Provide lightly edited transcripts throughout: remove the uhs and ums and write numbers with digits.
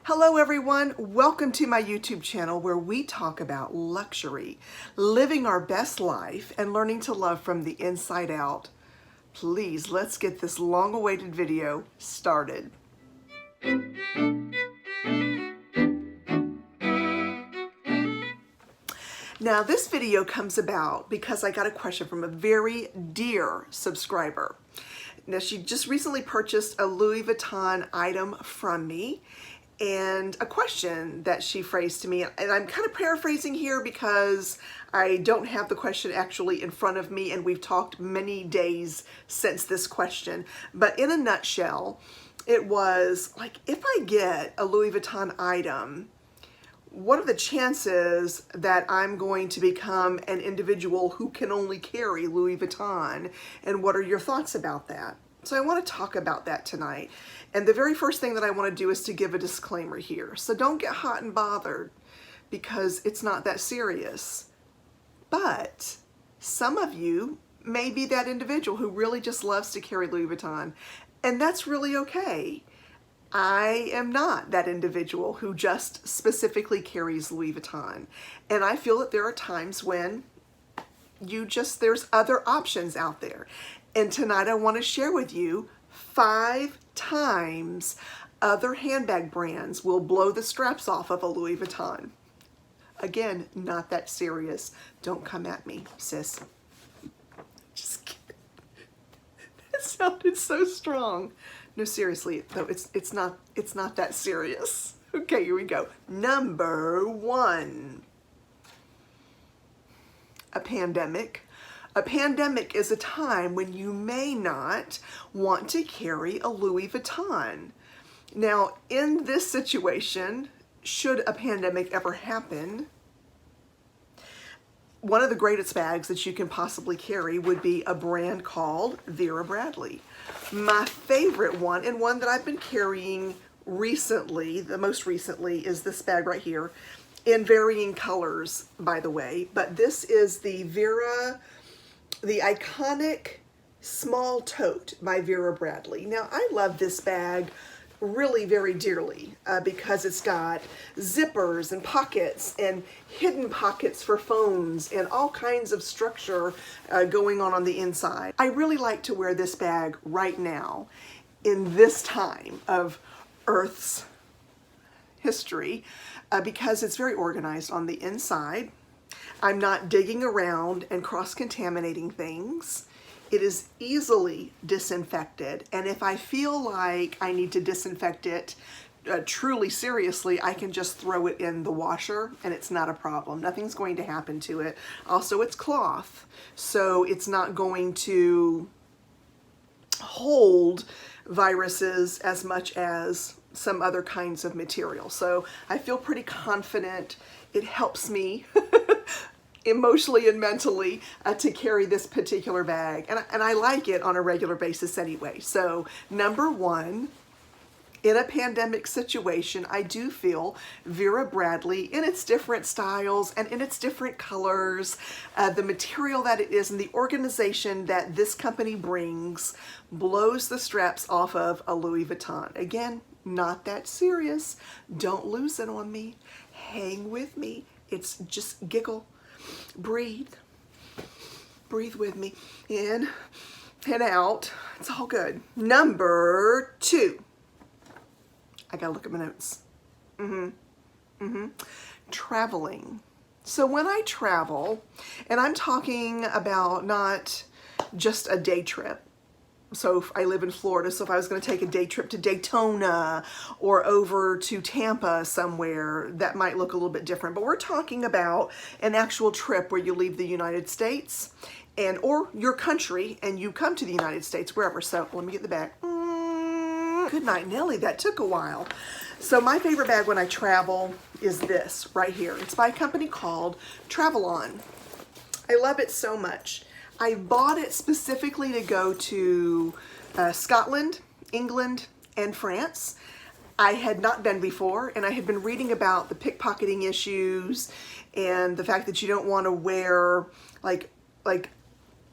Hello everyone, welcome to my YouTube channel where we talk about luxury, living our best life, and learning to love from the inside out. Please, let's get this long-awaited video started. Now this video comes about because I got a question from a very dear subscriber. Now she just recently purchased a Louis Vuitton item from me, and a question that she phrased to me, and I'm kind of paraphrasing here because I don't have the question actually in front of me and we've talked many days since this question, but in a nutshell, it was like, if I get a Louis Vuitton item, what are the chances that I'm going to become an individual who can only carry Louis Vuitton, and what are your thoughts about that? So I want to talk about that tonight. And the very first thing that I want to do is to give a disclaimer here. So don't get hot and bothered because it's not that serious. But some of you may be that individual who really just loves to carry Louis Vuitton, and that's really okay. I am not that individual who just specifically carries Louis Vuitton. And I feel that there are times when there's other options out there. And tonight I want to share with you 5 times other handbag brands will blow the straps off of a Louis Vuitton. Again, not that serious. Don't come at me, sis. Just kidding. That sounded so strong. No, seriously, though, it's not that serious. Okay, here we go. Number 1. A pandemic. A pandemic is a time when you may not want to carry a Louis Vuitton. Now, in this situation, should a pandemic ever happen, one of the greatest bags that you can possibly carry would be a brand called Vera Bradley. My favorite one, and one that I've been carrying recently, the most recently, is this bag right here, in varying colors, by the way. But this is the Vera, the iconic small tote by Vera Bradley. Now, I love this bag really very dearly because it's got zippers and pockets and hidden pockets for phones and all kinds of structure going on the inside. I really like to wear this bag right now in this time of Earth's history because it's very organized on the inside. I'm not digging around and cross-contaminating things. It is easily disinfected, and if I feel like I need to disinfect it truly seriously, I can just throw it in the washer and it's not a problem. Nothing's going to happen to it. Also, it's cloth, so it's not going to hold viruses as much as some other kinds of material. So I feel pretty confident. It helps me emotionally and mentally to carry this particular bag, and I like it on a regular basis anyway. So number 1, in a pandemic situation, I do feel Vera Bradley, in its different styles and in its different colors, the material that it is and the organization that this company brings blows the straps off of a Louis Vuitton. Again, not that serious. Don't lose it on me. Hang with me. It's just giggle. Breathe with me, in and out. It's all good. Number 2. I gotta look at my notes. Traveling. So when I travel, and I'm talking about not just a day trip. So if I live in Florida, so if I was going to take a day trip to Daytona or over to Tampa somewhere, that might look a little bit different. But we're talking about an actual trip where you leave the United States or your country and you come to the United States, wherever. So let me get the bag. Good night, Nelly. That took a while. So my favorite bag when I travel is this right here. It's by a company called Travelon. I love it so much. I bought it specifically to go to Scotland, England, and France. I had not been before, and I had been reading about the pickpocketing issues and the fact that you don't want to wear like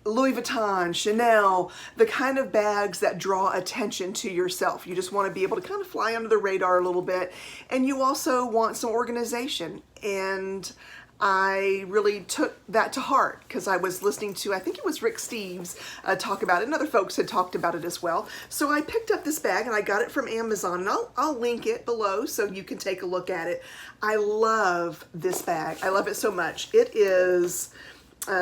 Louis Vuitton, Chanel, the kind of bags that draw attention to yourself. You just want to be able to kind of fly under the radar a little bit. And you also want some organization. And I really took that to heart because I was listening to, I think it was Rick Steves talk about it, and other folks had talked about it as well. So I picked up this bag and I got it from Amazon, and I'll link it below so you can take a look at it. I love this bag. I love it so much. It is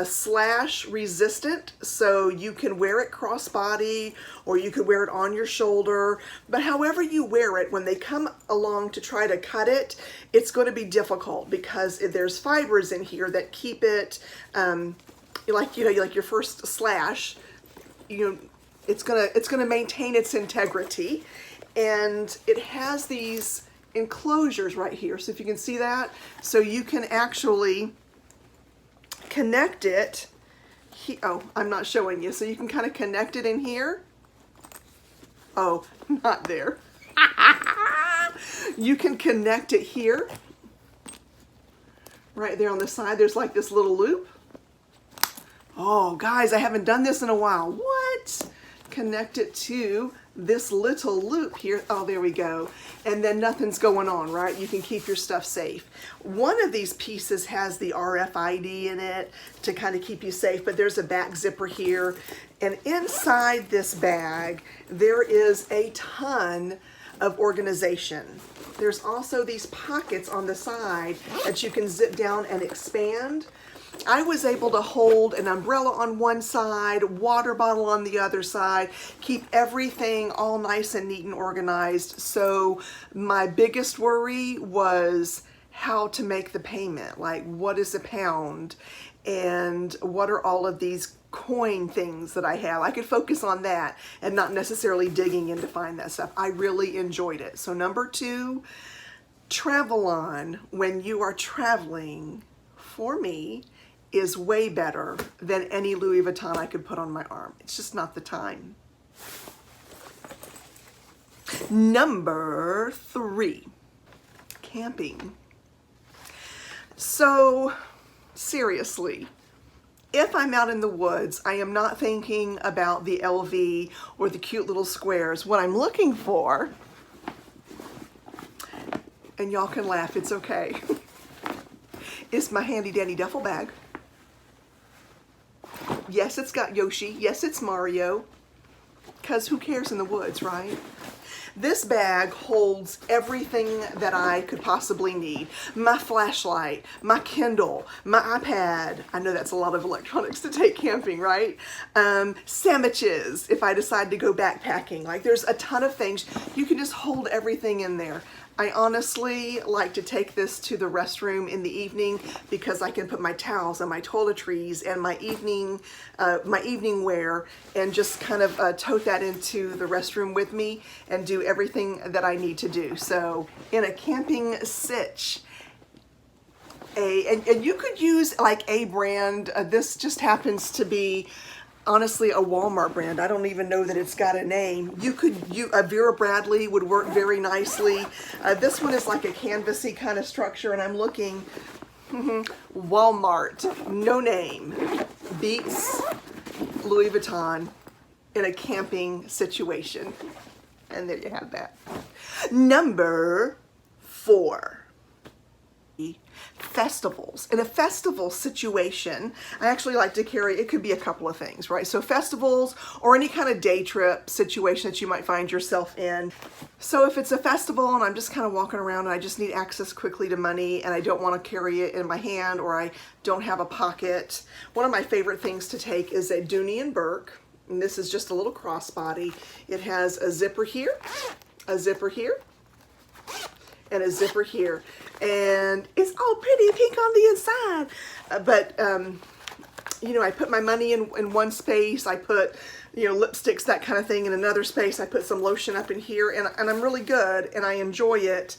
slash resistant, so you can wear it crossbody or you could wear it on your shoulder, but however you wear it, when they come along to try to cut it, it's going to be difficult because there's fibers in here that keep it like your first slash, it's gonna maintain its integrity. And it has these enclosures right here, so if you can see that, so you can actually connect it. Oh, I'm not showing you. So you can kind of connect it in here. Oh, not there. You can connect it here. Right there on the side, there's like this little loop. Oh, guys, I haven't done this in a while. What? Connect it to this little loop here. Oh, there we go. And then nothing's going on, right? You can keep your stuff safe. One of these pieces has the RFID in it to kind of keep you safe, but there's a back zipper here. And inside this bag, there is a ton of organization. There's also these pockets on the side that you can zip down and expand. I was able to hold an umbrella on one side, water bottle on the other side, keep everything all nice and neat and organized. So my biggest worry was how to make the payment. Like, what is a pound? And what are all of these coin things that I have? I could focus on that and not necessarily digging in to find that stuff. I really enjoyed it. So number 2, travel on when you are traveling, for me, is way better than any Louis Vuitton I could put on my arm. It's just not the time. Number 3, camping. So seriously, if I'm out in the woods, I am not thinking about the LV or the cute little squares. What I'm looking for, and y'all can laugh, it's okay, is my handy dandy duffel bag. Yes, it's got Yoshi. Yes, it's Mario. Because who cares in the woods, right? This bag holds everything that I could possibly need. My flashlight, my Kindle, my iPad. I know that's a lot of electronics to take camping, right? Sandwiches, if I decide to go backpacking. Like, there's a ton of things. You can just hold everything in there. I honestly like to take this to the restroom in the evening because I can put my towels and my toiletries and my evening wear and just kind of tote that into the restroom with me and do everything that I need to do. So in a camping sitch, and you could use like a brand. This just happens to be honestly a Walmart brand. I don't even know that it's got a name. A Vera Bradley would work very nicely. This one is like a canvasy kind of structure, and I'm looking, Walmart, no name, beats Louis Vuitton in a camping situation. And there you have that. Number 4. Festivals. In a festival situation, I actually like to carry, it could be a couple of things, right? So festivals or any kind of day trip situation that you might find yourself in. So if it's a festival and I'm just kind of walking around and I just need access quickly to money and I don't want to carry it in my hand, or I don't have a pocket, one of my favorite things to take is a Dooney & Bourke. And this is just a little crossbody. It has a zipper here, a zipper here, and a zipper here, and it's all pretty pink on the inside, but I put my money in one space, I put lipsticks, that kind of thing, in another space, I put some lotion up in here, and I'm really good and I enjoy it.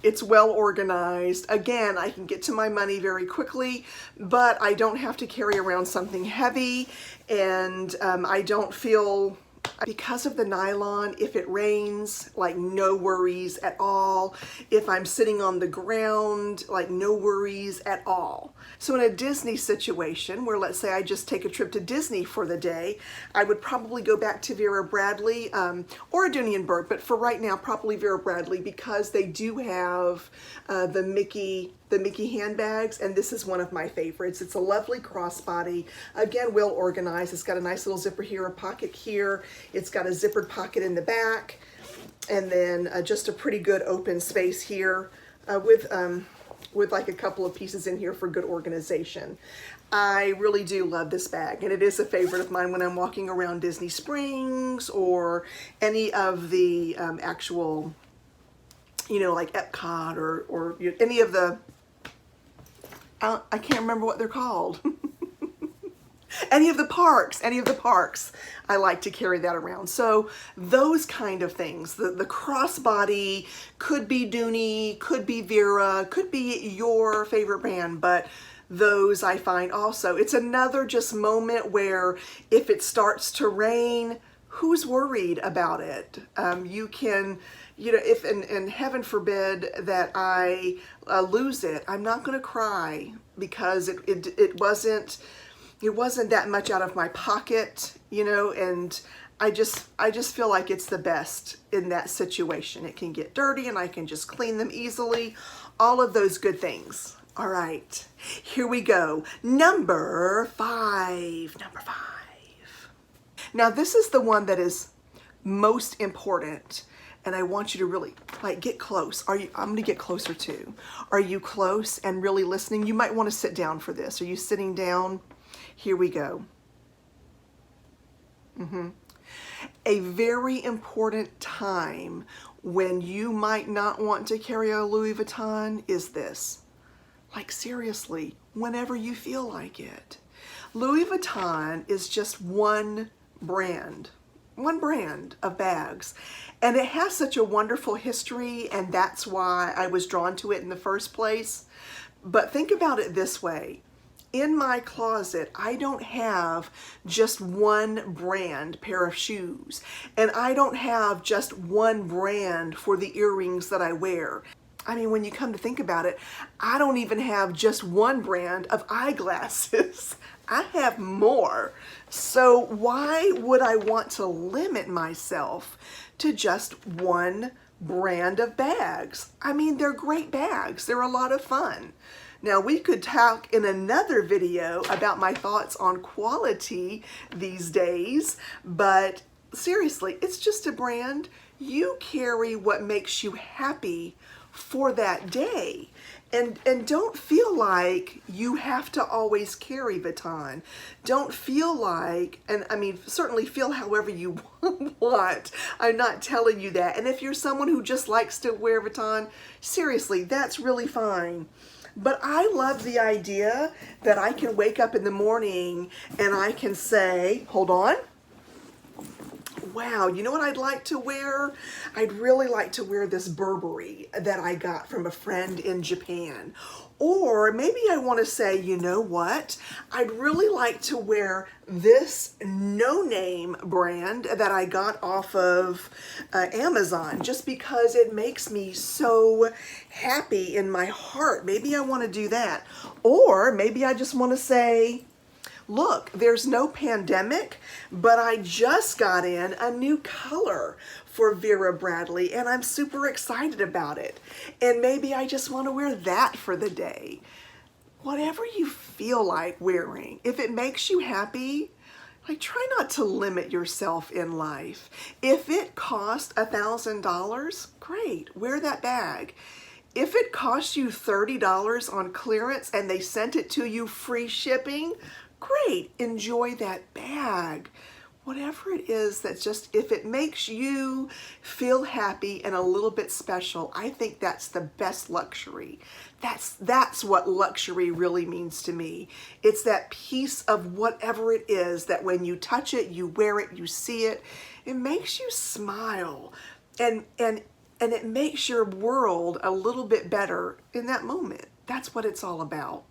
It's well organized. Again, I can get to my money very quickly, but I don't have to carry around something heavy, and I don't feel Because of the nylon, if it rains, like no worries at all. If I'm sitting on the ground, like no worries at all. So in a Disney situation where, let's say I just take a trip to Disney for the day, I would probably go back to Vera Bradley or Adunian Burke, but for right now, probably Vera Bradley, because they do have the Mickey handbags, and this is one of my favorites. It's a lovely crossbody, again, well organized. It's got a nice little zipper here, a pocket here. It's got a zippered pocket in the back, and then just a pretty good open space here with like a couple of pieces in here for good organization. I really do love this bag, and it is a favorite of mine when I'm walking around Disney Springs or any of the actual, you know, like Epcot or any of the, I can't remember what they're called. Any of the parks, I like to carry that around. So those kind of things, the crossbody could be Dooney, could be Vera, could be your favorite brand, but those I find also, it's another just moment where if it starts to rain, who's worried about it? You can, you know, if, and heaven forbid that I lose it, I'm not going to cry because it wasn't that much out of my pocket, you know, and I just feel like it's the best in that situation. It can get dirty and I can just clean them easily. All of those good things. All right, here we go. Number five. Now this is the one that is most important, and I want you to really like get close. I'm gonna get closer too. Are you close and really listening? You might want to sit down for this. Are you sitting down? Here we go. A very important time when you might not want to carry a Louis Vuitton is this. Like seriously, whenever you feel like it. Louis Vuitton is just one brand of bags, and it has such a wonderful history, and that's why I was drawn to it in the first place. But think about it this way. In my closet, I don't have just one brand pair of shoes, and I don't have just one brand for the earrings that I wear. I mean, when you come to think about it, I don't even have just one brand of eyeglasses. I have more. So why would I want to limit myself to just one brand of bags? I mean, they're great bags. They're a lot of fun. Now, we could talk in another video about my thoughts on quality these days, but seriously, it's just a brand. You carry what makes you happy for that day. And don't feel like you have to always carry Vuitton. Don't feel like, and I mean, certainly feel however you want. I'm not telling you that. And if you're someone who just likes to wear Vuitton, seriously, that's really fine. But I love the idea that I can wake up in the morning and I can say, hold on. Wow, you know what I'd like to wear? I'd really like to wear this Burberry that I got from a friend in Japan. Or maybe I want to say, you know what? I'd really like to wear this no-name brand that I got off of Amazon just because it makes me so happy in my heart. Maybe I want to do that. Or maybe I just want to say, look, there's no pandemic, but I just got in a new color for Vera Bradley and I'm super excited about it. And maybe I just want to wear that for the day. Whatever you feel like wearing, if it makes you happy, like try not to limit yourself in life. If it costs $1,000, great, wear that bag. If it costs you $30 on clearance and they sent it to you free shipping, great, enjoy that bag. Whatever it is, that's just, if it makes you feel happy and a little bit special, I think that's the best luxury. That's what luxury really means to me. It's that piece of whatever it is that when you touch it, you wear it, you see it, it makes you smile. And it makes your world a little bit better in that moment. That's what it's all about.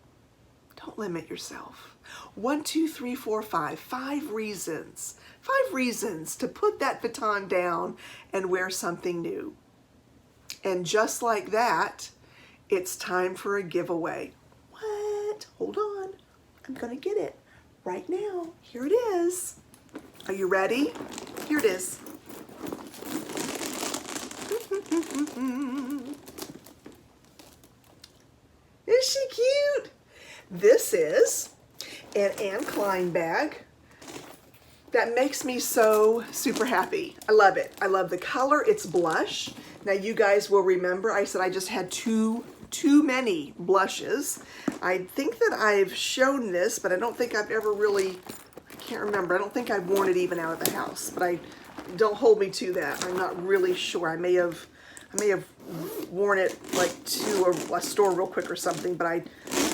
Don't limit yourself. 1, 2, 3, 4, 5. 5 reasons. 5 reasons to put that Vuitton down and wear something new. And just like that, it's time for a giveaway. What? Hold on. I'm gonna get it right now. Here it is. Are you ready? Here it is. Is she cute? This is an Anne Klein bag that makes me so super happy. I love it. I love the color. It's blush. Now you guys will remember I said I just had too many blushes. I think that I've shown this, but I don't think I've ever really, I can't remember. I don't think I've worn it even out of the house, but don't hold me to that. I'm not really sure. I may have worn it like to a store real quick or something, but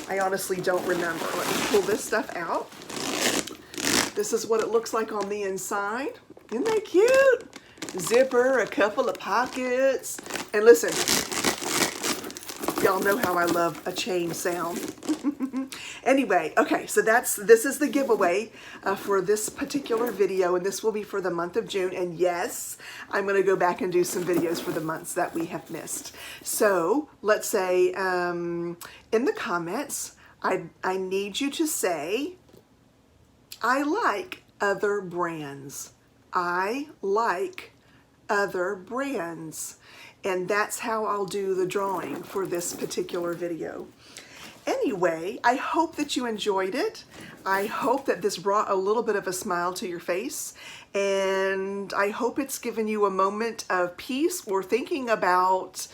I honestly don't remember. Let me pull this stuff out. This is what it looks like on the inside. Isn't that cute? Zipper, a couple of pockets. And listen, y'all know how I love a chain sound. Anyway, okay, so this is the giveaway for this particular video, and this will be for the month of June. And yes, I'm going to go back and do some videos for the months that we have missed. So let's say in the comments, I need you to say, I like other brands. I like other brands. And that's how I'll do the drawing for this particular video. Anyway, I hope that you enjoyed it. I hope that this brought a little bit of a smile to your face. And I hope it's given you a moment of peace or thinking about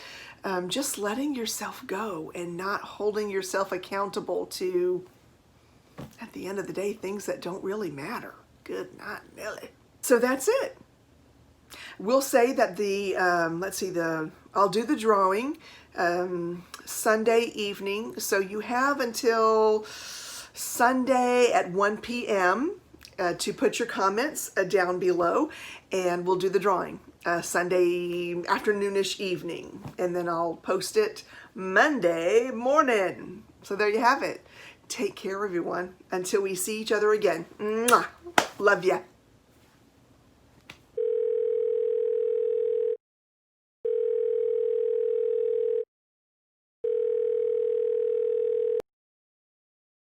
just letting yourself go and not holding yourself accountable to, at the end of the day, things that don't really matter. Good night, Millie. So that's it. We'll say that I'll do the drawing Sunday evening. So you have until Sunday at 1 p.m. To put your comments down below, and we'll do the drawing Sunday afternoonish evening, and then I'll post it Monday morning. So there you have it. Take care, everyone. Until we see each other again. Mwah. Love ya.